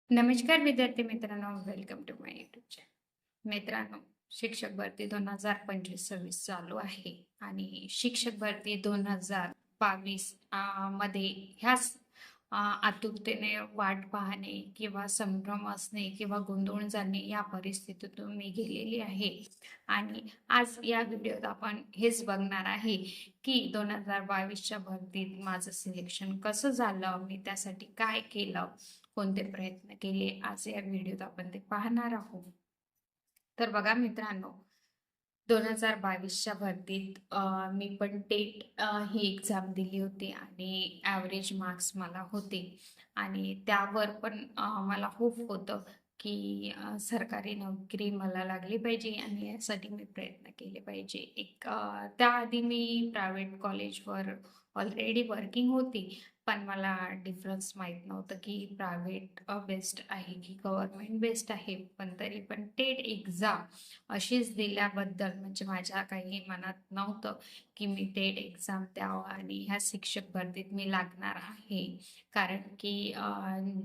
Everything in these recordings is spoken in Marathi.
नमस्कार विद्यार्थी मित्रांनो, welcome to my YouTube channel. मित्रांनो, शिक्षक भरती 2025-26 चालू आहे आणि शिक्षक भरती 2022 मध्ये ह्याच आतुरतेने वाट पाहणे किंवा संभ्रम असणे किंवा गोंधळून जाणे या परिस्थितीतून मी गेलेली आहे. आणि आज या व्हिडिओत आपण हेच बघणार आहे की 2022च्या भरतीत माझं सिलेक्शन कसं झालं, मी त्यासाठी काय केलं, कोणते प्रयत्न केले, आज या व्हिडिओत आपण ते पाहणार आहोत. तर बघा मित्रांनो, 2022च्या भरतीत मी पण टेट ही एक्झाम दिली होती आणि ॲव्हरेज मार्क्स मला होते आणि त्यावर पण मला होप होतं की सरकारी नोकरी मला लागली पाहिजे आणि यासाठी मी प्रयत्न केले पाहिजे. त्याआधी मी प्रायव्हेट कॉलेजवर ऑलरेडी वर्किंग होती, पण मला डिफरन्स माहीत नव्हतं की प्रायव्हेट बेस्ट आहे की गव्हर्नमेंट बेस्ट आहे. पण तरी पण टेट एक्झाम अशीच दिल्याबद्दल म्हणजे माझ्या काही मनात नव्हतं की मी टेट एक्झाम द्यावं आणि ह्या शिक्षक भरतीत मी लागणार आहे. कारण की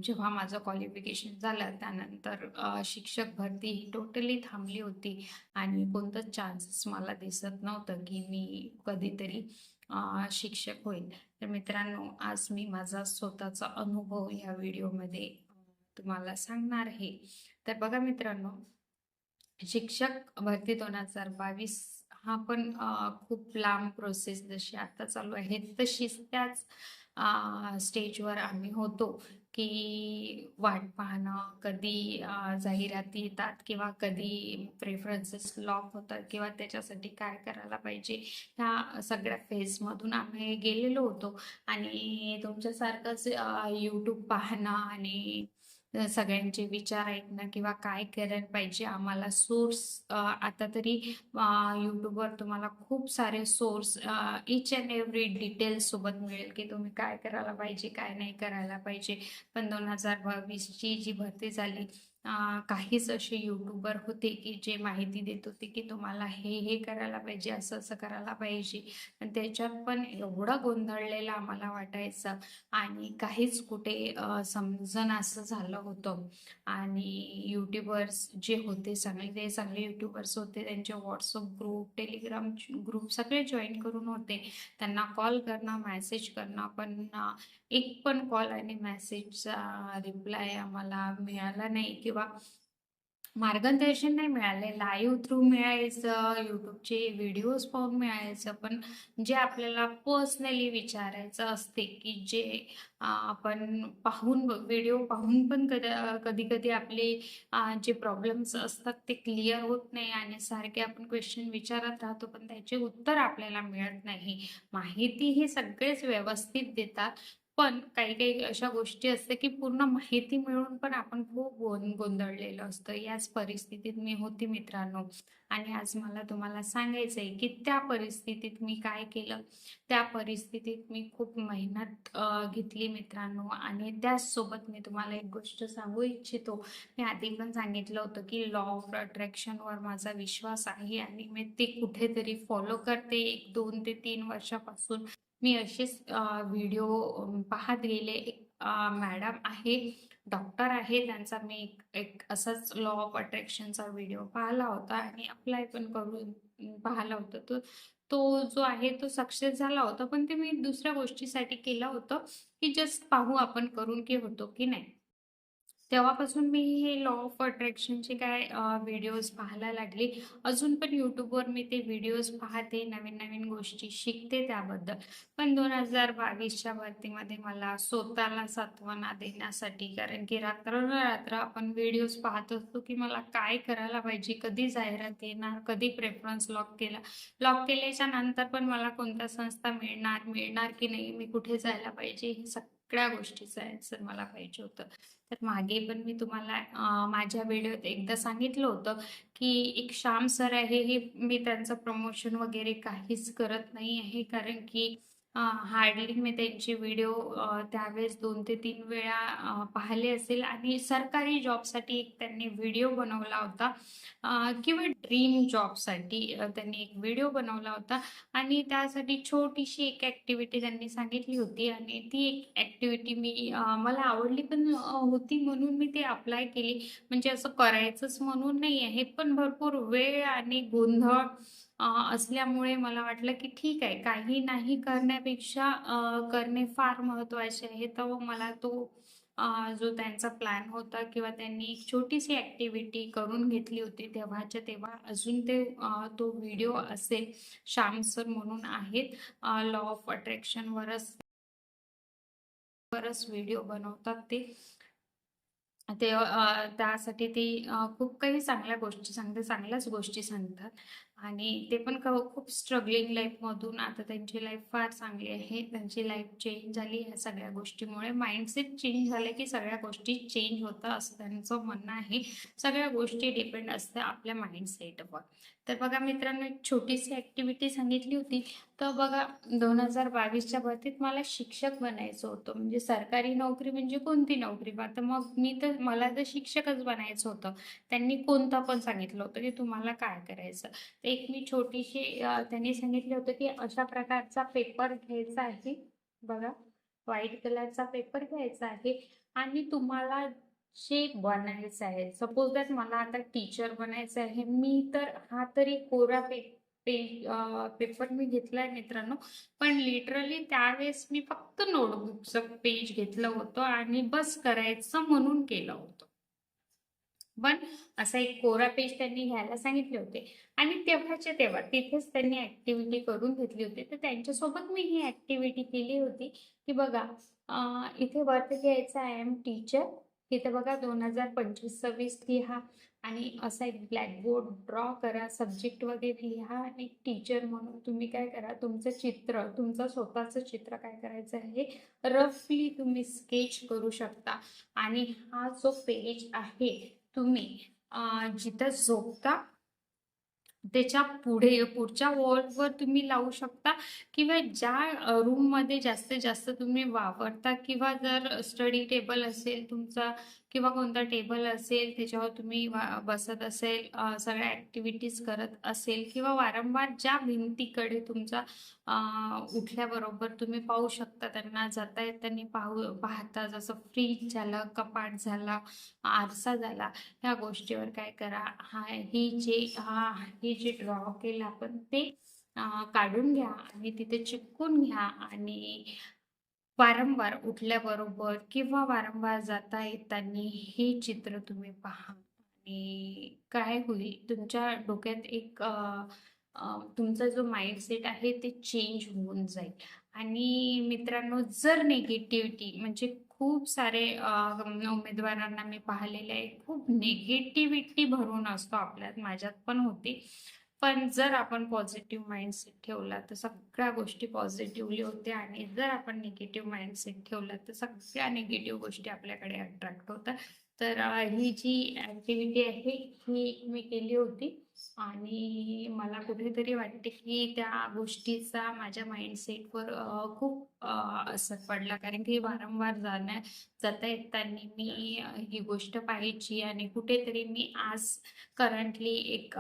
जेव्हा माझं क्वालिफिकेशन झालं त्यानंतर शिक्षक भरती ही टोटली थांबली होती आणि कोणतंच चान्सेस मला दिसत नव्हतं की मी कधीतरी शिक्षक होईल. तर मित्रांनो, आज मी माझा स्वतःचा अनुभव या व्हिडिओमध्ये तुम्हाला सांगणार आहे. तर बघा मित्रांनो, शिक्षक भरती 2022 हा पण खूप लांब प्रोसेस जशी आता चालू आहे तशीच त्याच स्टेजवर आम्ही होतो, की वाट पाहणं कधी जाहिराती येतात किंवा कधी प्रेफरन्सेस लॉक होतात किंवा त्याच्यासाठी काय करायला पाहिजे, ह्या सगळ्या फेजमधून आम्ही गेलेलो होतो. आणि तुमच्यासारखंच यूट्यूब पाहणं आणि सगळ्यांचे विचार ऐकणं किंवा काय करायला पाहिजे आम्हाला सोर्स, आता तरी यूट्यूबवर तुम्हाला खूप सारे source each and every details सोबत मिळेल की तुम्ही काय करायला पाहिजे, काय नाही करायला पाहिजे. पण 2022ची जी भरती झाली, काहीच असे यूट्यूबर होते की जे माहिती देत होते की तुम्हाला हे करायला पाहिजे, असं असं करायला पाहिजे. आणि त्याच्यात पण एवढं गोंधळलेलं आम्हाला वाटायचं आणि काहीच कुठे समजेनासं झालं होतं. आणि यूट्यूबर्स जे होते सगळे ते चांगले यूट्यूबर्स होते, त्यांचे व्हॉट्सअप ग्रुप, टेलिग्राम ग्रुप सगळे जॉईन करून होते. त्यांना कॉल करणं, मेसेज करणं, पण एक पण कॉल आणि मेसेजचा रिप्लाय आम्हाला मिळाला नाही किंवा मार्गदर्शन नाही मिळाले. लाईव्ह थ्रू मिळायचं, YouTubeचे व्हिडिओज पाहून मिळायचं. पण जे आपल्याला पर्सनली विचारायचं असते, की जे आपण पाहून व्हिडिओ पाहून पण कधी-कधी आपले जे प्रॉब्लेम्स असतात ते क्लिअर होत नाही आणि सारखे आपण क्वेश्चन विचारत राहतो, पण त्याचे उत्तर आपल्याला मिळत नाही. माहिती ही सगळेच व्यवस्थित देतात, पण काही-काही अशा गोष्टी असतात, की पूर्ण माहिती मिळून पण आपण खूप गोंधळलेलो असतो. याच परिस्थितीत मी होती मित्रांनो. आणि आज मला तुम्हाला सांगायचं आहे, की त्या परिस्थितीत मी काय केलं. त्या परिस्थितीत मी खूप मेहनत घेतली मित्रांनो आणि त्याचसोबत मी तुम्हाला एक गोष्ट सांगू इच्छितो. मी आधी पण सांगितलं होतं, की लॉ ऑफ अट्रॅक्शनवर माझा विश्वास आहे आणि मी ते कुठेतरी फॉलो करते. 1, 2 ते 3 वर्षापासून मी असेच व्हिडिओ पाहत गेले. एक मॅडम आहे, डॉक्टर आहे. त्यांचा मी एक एक असाच लॉ ऑफ अट्रॅक्शनचा व्हिडिओ पाहिला होता आणि अप्लाय पण करून पाहिला होता. तो तो जो आहे तो सक्सेस झाला होता. पण ते मी दुसऱ्या गोष्टीसाठी केलं होतं, की जस्ट पाहू आपण करून की होतो की नाही. तेव्हापासून मी हे लॉ ऑफ अट्रॅक्शनचे काय व्हिडिओज पाहायला लागले. अजून पण YouTubeवर मी ते व्हिडिओज पाहते, नवीन-नवीन गोष्टी शिकते त्याबद्दल. पण 2022च्या भरतीमध्ये मला स्वतःला सांत्वना देण्यासाठी, कारण की रात्र-रात्र आपण व्हिडिओज पाहत असतो, की मला काय करायला पाहिजे, कधी जाहिरात येणार, कधी प्रेफरन्स लॉक केल्याच्या नंतर पण मला कोणत्या संस्था मिळणार, मिळणार की नाही, मी कुठे जायला पाहिजे, हे सगळ्या गोष्टीचं ॲन्सर मला पाहिजे होतं. तर मागे पण मी तुम्हाला माझ्या व्हिडिओत एकदा सांगितलं होतं, की एक श्याम सर आहे, हे मी त्यांचं प्रमोशन वगैरे काहीच करत नाही आहे. कारण की हार्डली मी त्यांचे व्हिडिओ त्यावेळेस 2 ते 3 वेळा पाहिले असेल आणि सरकारी जॉबसाठी एक त्यांनी व्हिडिओ बनवला होता किंवा ड्रीम जॉबसाठी त्यांनी एक व्हिडिओ बनवला होता आणि त्यासाठी छोटीशी एक ॲक्टिव्हिटी त्यांनी सांगितली होती आणि ती एक ॲक्टिव्हिटी मला आवडली पण होती म्हणून मी ती अप्लाय केली. म्हणजे असं करायचंच म्हणून नाही आहे, पण भरपूर वेळ आणि गोंधळ असल्यामुळे मला वाटलं की ठीक आहे, काही नाही करण्यापेक्षा करणे फार महत्त्वाचे आहे. तर मला तो जो त्यांचा प्लॅन होता किंवा त्यांनी एक छोटीशी ॲक्टिव्हिटी करून घेतली होती तेव्हाच्या तेव्हा. अजून तो व्हिडिओ असेल, श्याम सर म्हणून आहेत, लॉ ऑफ अट्रॅक्शनवरच व्हिडिओ बनवतात ते. त्यासाठी ते खूप काही चांगल्या गोष्टी सांगतात, चांगल्याच गोष्टी सांगतात आणि ते पण खूप स्ट्रगलिंग लाईफमधून आता त्यांची लाईफ फार चांगली आहे. त्यांची लाईफ चेंज झाली ह्या सगळ्या गोष्टीमुळे. माइंडसेट चेंज झाले की सगळ्या गोष्टी चेंज होतात असं त्यांचं म्हणणं आहे. सगळ्या गोष्टी डिपेंड असतात आपल्या माइंडसेटवर. तर बघा मित्रांनो, एक छोटीशी ॲक्टिव्हिटी सांगितली होती. तर बघा 2022च्या भरतीत मला शिक्षक बनायचं होतं. म्हणजे सरकारी नोकरी म्हणजे कोणती नोकरी? आता मग मला तर शिक्षकच बनायचं होतं. त्यांनी कोणतं पण सांगितलं होतं, की तुम्हाला काय करायचं. तर एक मी छोटीशी त्यांनी सांगितलं होतं, की अशा प्रकारचा पेपर घ्यायचा आहे. बघा, व्हाईट कलरचा पेपर घ्यायचा आहे आणि तुम्हाला जे बनायचं आहे. सपोज दॅट मला आता टीचर बनायचं आहे. मी तर हा तरी कोरा पेपर मी घेतलाय मित्रांनो. पण लिटरली त्यावेळेस मी फक्त नोटबुकचं पेज घेतलं होतं आणि बस करायचं म्हणून केलं होतं. पण असा एक कोरा पेज त्यांनी घ्यायला सांगितले होते आणि तेव्हाच्या तेव्हा तिथेच त्यांनी ॲक्टिव्हिटी करून घेतली होती. तर त्यांच्यासोबत मी ही ॲक्टिव्हिटी केली होती, की बघा इथे वरती लिहायचं आय एम टीचर. इथे बघा 2025-26 लिहा आणि असा एक ब्लॅकबोर्ड ड्रॉ करा, सब्जेक्ट वगैरे लिहा आणि टीचर म्हणून तुम्ही काय करा, तुमचं स्वतःचं चित्र काय करायचं आहे, रफली तुम्ही स्केच करू शकता आणि हा जो पेज आहे तुम्ही जिथं झोपता त्याच्या पुढच्या वॉलवर तुम्ही लावू शकता किंवा ज्या रूममध्ये जास्तीत जास्त तुम्ही वापरता किंवा जर स्टडी टेबल असेल तुमचा किंवा कोणता टेबल असेल त्याच्यावर तुम्ही बसत असेल, सगळ्या ॲक्टिव्हिटीज करत असेल किंवा वारंवार ज्या भिंतीकडे तुमचा उठल्याबरोबर तुम्ही पाहू शकता, त्यांना जाता येताना पाहता, जसं फ्रीज झालं, कपाट झाला, आरसा झाला, ह्या गोष्टीवर काय करा, हे जे ड्रॉ केलं आपण ते काढून घ्या आणि तिथे चिपकून घ्या आणि वारंवार उठल्याबरोबर किंवा वारंवार जाता येताना हे चित्र तुम्ही पहा आणि काय होईल तुमच्या डोक्यात एक तुमचा जो माइंडसेट आहे ते चेंज होऊन जाईल. आणि मित्रांनो, जर निगेटिव्हिटी म्हणजे खूप सारे उमेदवारांना मी पाहिलेले आहे, खूप निगेटिव्हिटी भरून असतो आपल्यात, माझ्यात पण होती. पण जर आपण पॉझिटिव्ह माइंडसेट ठेवला तर सगळ्या गोष्टी पॉझिटिव्हली होत्या आणि जर आपण निगेटिव्ह माइंडसेट ठेवला तर सगळ्या निगेटिव्ह गोष्टी आपल्याकडे अट्रॅक्ट होतात. तर ही जी ॲक्टिव्हिटी आहे ही मी केली होती आणि मला कुठेतरी वाटते की त्या गोष्टीचा माझ्या माइंडसेटवर खूप असर पडला. कारण की वारंवार जाता येताना मी ही गोष्ट पाहायची आणि कुठेतरी मी आज करंटली एक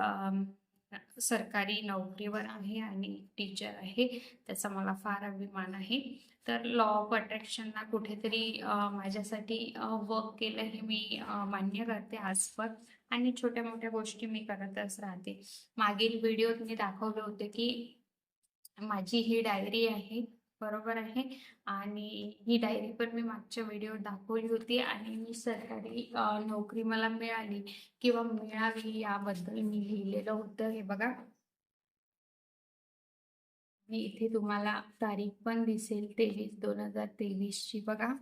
सरकारी नोकरीवर आहे आणि टीचर आहे. त्याचा मला फार अभिमान आहे. तर लॉ ऑफ अट्रॅक्शनला कुठेतरी माझ्यासाठी वर्क केलं हे मी मान्य करते आजवर आणि छोट्या-मोठ्या गोष्टी मी करतच राहते. मागील व्हिडिओत मी दाखवले होते की माझी ही डायरी आहे, बरोबर आहे. आणि ही डायरी पण मी मागच्या व्हिडिओत दाखवली होती आणि मी सरकारी नोकरी मला मिळाली किंवा मिळावी याबद्दल मी लिहिलेलं होतं. हे बघा, मी इथे तुम्हाला तारीख पण दिसेल 23/2023 ची बघा.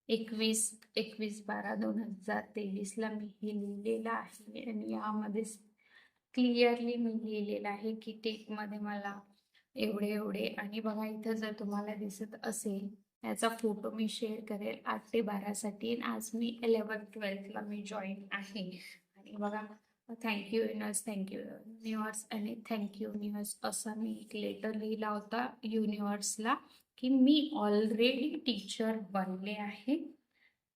21/12/2023 ला मी हे लिहिलेलं आहे आणि यामध्ये क्लिअरली मी लिहिलेलं आहे की टेकमध्ये मला एवढे आणि बघा इथं जर तुम्हाला दिसत असेल याचा फोटो मी शेअर करेल 8 ते 12 साठी. आज मी 11th-12th ला मी जॉईन आहे आणि बघा thank you universe, thank you universe आणि थँक यू युनिव्हर्स असा मी एक लेटर लिहिला होता युनिव्हर्सला, की मी ऑलरेडी टीचर बनले आहे.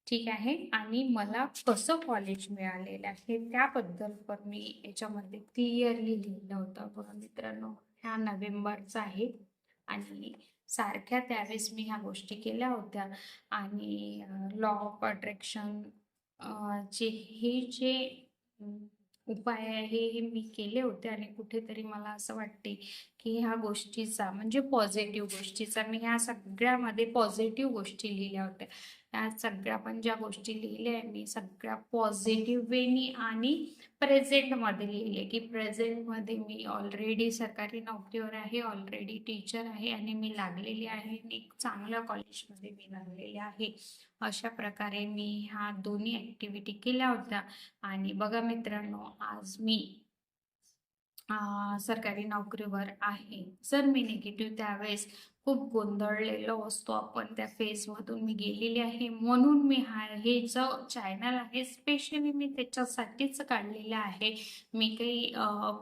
ठीक आहे. आणि मला कसं कॉलेज मिळालेलं आहे त्याबद्दल पण मी याच्यामध्ये क्लिअरली लिहिलं होतं. बघा मित्रांनो, ह्या नोव्हेंबरचा आहे आणि सारख्या त्यावेळेस मी ह्या गोष्टी केल्या होत्या. आणि लॉ ऑफ अट्रॅक्शन चे हे जे अं, उपाय आहे हे मी केले होते आणि कुठेतरी मला असं वाटते की ह्या गोष्टीचा म्हणजे पॉझिटिव्ह गोष्टीचा मी ह्या सगळ्यामध्ये पॉझिटिव्ह गोष्टी लिहिल्या होत्या. ह्या सगळ्या पण ज्या गोष्टी लिहिल्या आहे मी सगळ्या पॉझिटिव्ह वेनी आणि प्रेझेंटमध्ये लिहिले, की प्रेझेंटमध्ये मी ऑलरेडी सरकारी नोकरीवर आहे, ऑलरेडी टीचर आहे आणि मी लागलेली आहे आणि एक चांगल्या कॉलेजमध्ये मी लागलेले आहे. अशा प्रकारे मी ह्या दोन्ही ॲक्टिव्हिटी केल्या होत्या. आणि बघा मित्रांनो, आज मी सरकारी नोकरीवर आहे. जर मी निगेटिव्ह त्यावेळेस खूप गोंधळलेलो असतो आपण त्या फेजमधून मी गेलेली आहे. म्हणून मी हे जो चॅनल आहे स्पेशली मी त्याच्यासाठीच काढलेलं आहे. मी काही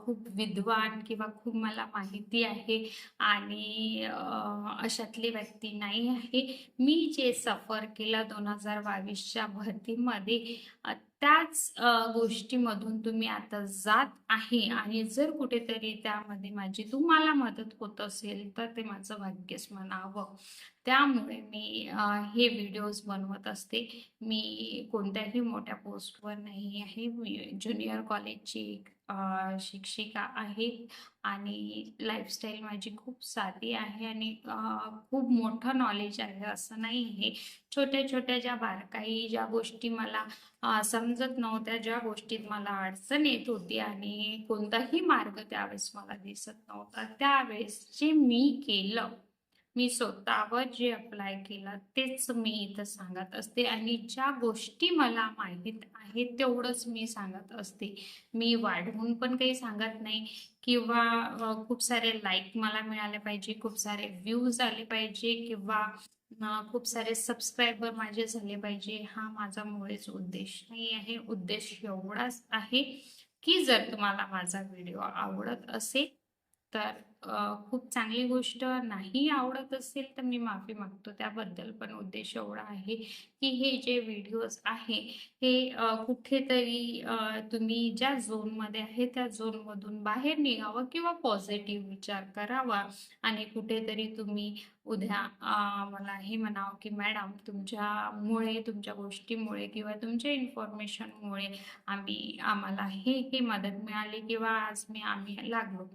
खूप विद्वान किंवा खूप मला माहिती आहे आणि अशातली व्यक्ती नाही आहे. मी जे सफर केलं 2022च्या भरतीमध्ये त्याच गोष्टीमधून तुम्ही आता जात आहे आणि जर कुठेतरी त्यामध्ये माझी तुम्हाला मदत होत असेल तर ते माझं भाग्यच म्हणावं. त्यामुळे मी हे व्हिडिओज बनवत असते. मी कोणत्याही मोठ्या पोस्टवर नाही आहे. मी ज्युनियर कॉलेजची एक शिक्षिका आहे आणि लाईफस्टाईल माझी खूप साधी आहे आणि खूप मोठं नॉलेज आहे असं नाही आहे. छोट्या-छोट्या ज्या बारकाई ज्या गोष्टी मला समजत नव्हत्या, ज्या गोष्टीत मला अडचण येत होती आणि कोणताही मार्ग त्यावेळेस मला दिसत नव्हता, त्यावेळेस जे मी केलं, मी स्वतःवर जे अप्लाय केलं तेच मी इथं सांगत असते आणि ज्या गोष्टी मला माहीत आहेत तेवढंच मी सांगत असते. मी वाढवून पण काही सांगत नाही किंवा खूप सारे लाईक मला मिळाले पाहिजे, खूप सारे व्ह्यूज आले पाहिजे किंवा खूप सारे सबस्क्रायबर माझे झाले पाहिजे, हा माझा मुळीच उद्देश नाही आहे. उद्देश एवढाच आहे, की जर तुम्हाला माझा व्हिडिओ आवडत असेल तर खूप चांगली गोष्ट. नाही आवडत असेल तर मी माफी मागतो त्याबद्दल. पण उद्देश एवढा आहे, की हे जे व्हिडिओज आहे हे कुठेतरी तुम्ही ज्या झोनमध्ये आहे त्या झोनमधून बाहेर निघावं किंवा पॉझिटिव्ह विचार करावा आणि कुठेतरी तुम्ही उद्या मला हे म्हणावं, की मॅडम तुमच्यामुळे, तुमच्या गोष्टीमुळे किंवा तुमच्या इन्फॉर्मेशनमुळे आम्हाला हे मदत मिळाली किंवा आज आम्ही लागलो.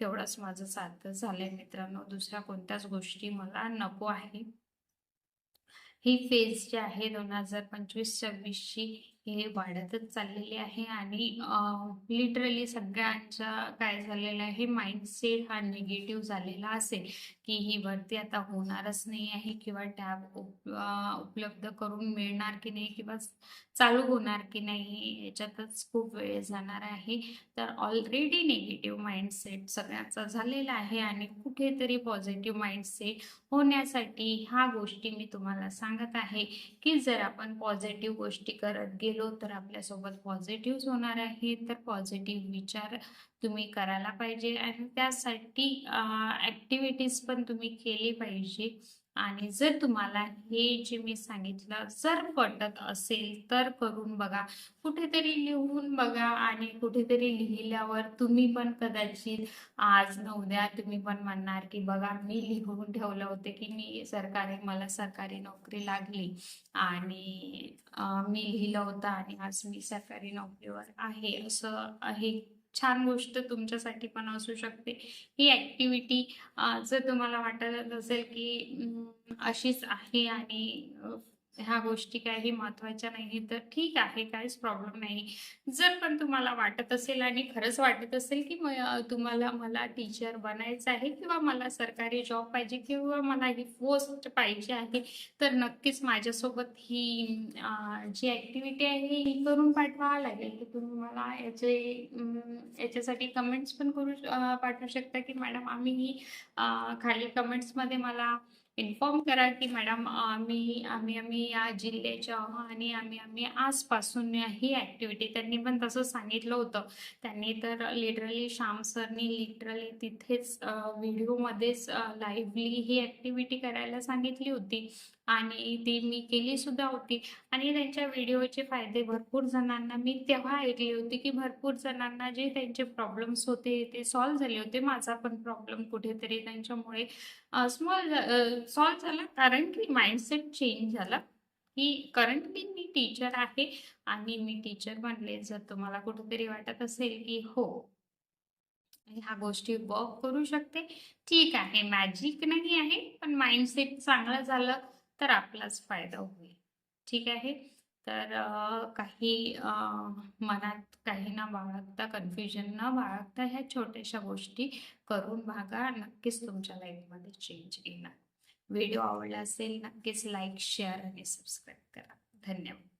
तेवढंच माझं सार्थक झालंय मित्रांनो. दुसऱ्या कोणत्याच गोष्टी मला नको आहे. ही फेज जी आहे 2025-26 ची हे वाढतच चाललेली आहे आणि लिटरली सगळ्यांचा काय झालेलं आहे माइंडसेट हा निगेटिव्ह झालेला असेल, की ही भरती आता होणारच नाही आहे किंवा टॅब उपलब्ध करून मिळणार की नाही किंवा चालू होणार की नाही याच्यातच खूप वेळ जाणार आहे. तर ऑलरेडी निगेटिव्ह माइंडसेट सगळ्यांचा झालेला आहे आणि कुठेतरी पॉझिटिव्ह माइंडसेट होण्यासाठी ह्या गोष्टी मी तुम्हाला सांगत आहे, की जर आपण पॉझिटिव्ह गोष्टी करत गेलो तर आपल्यासोबत पॉझिटिव्हच होणार आहे. तर पॉझिटिव्ह विचार तुम्ही करायला पाहिजे आणि त्यासाठी ॲक्टिव्हिटीज पण तुम्ही केली पाहिजे. आणि जर तुम्हाला हे जे मी सांगितलं जर पटत असेल तर करून बघा. कुठेतरी लिहून बघा आणि कुठेतरी लिहिल्यावर तुम्ही पण कदाचित आज न उद्या तुम्ही पण म्हणणार, की बघा मी लिहून ठेवलं होते, की मला सरकारी नोकरी लागली आणि मी लिहिलं होतं आणि आज मी सरकारी नोकरीवर आहे. असं आहे छान गोष्ट तुमच्यासाठी पण असू शकते. ही ॲक्टिव्हिटी जर तुम्हाला वाटत असेल, की अशीच आहे आणि ह्या गोष्टी काही महत्त्वाच्या नाही, तर ठीक आहे, काहीच प्रॉब्लेम नाही. जर पण तुम्हाला वाटत असेल आणि खरंच वाटत असेल, की तुम्हाला मला टीचर बनायचं आहे किंवा मला सरकारी जॉब पाहिजे किंवा मला ही पोस्ट पाहिजे आहे, तर नक्कीच माझ्यासोबत ही जी ॲक्टिव्हिटी आहे ही करून पाठवावं लागेल. की तुम्ही मला याच्यासाठी कमेंट्स पण पाठवू शकता, की मॅडम आम्ही ही खाली कमेंट्समध्ये मला इन्फॉर्म करा की मॅडम आम्ही या जिल्ह्याच्या आहोत आणि आम्ही आजपासून ही ॲक्टिव्हिटी त्यांनी पण तसं सांगितलं होतं. त्यांनी तर लिटरली श्याम सरनी लिटरली तिथेच व्हिडिओमध्येच लाईव्हली ही ॲक्टिव्हिटी करायला सांगितली होती आणि ती मी केली सुद्धा होती आणि त्यांच्या व्हिडिओचे फायदे भरपूर जणांना मी तेव्हा ऐकले होते, की भरपूर जणांना जे त्यांचे प्रॉब्लेम्स होते ते सॉल्व्ह झाले होते. माझा पण प्रॉब्लेम कुठेतरी त्यांच्यामुळे सॉल्व्ह झाला कारण की माइंडसेट चेंज झाला, की करंटली मी टीचर आहे आणि मी टीचर बनले. जर तुम्हाला कुठेतरी वाटत असेल, की हो, ह्या गोष्टी वर्क करू शकते, ठीक आहे. मॅजिक नाही आहे, पण माइंडसेट चांगलं झालं तर आपलाच फायदा होईल. ठीक आहे. तर काही मनात काही न बाळगता, कन्फ्युजन न बाळगता ह्या छोट्याशा गोष्टी करून बघा. नक्कीच तुमच्या लाईफमध्ये चेंज येणार. व्हिडिओ आवडला असेल नक्कीच लाईक, शेअर आणि सबस्क्राईब करा. धन्यवाद.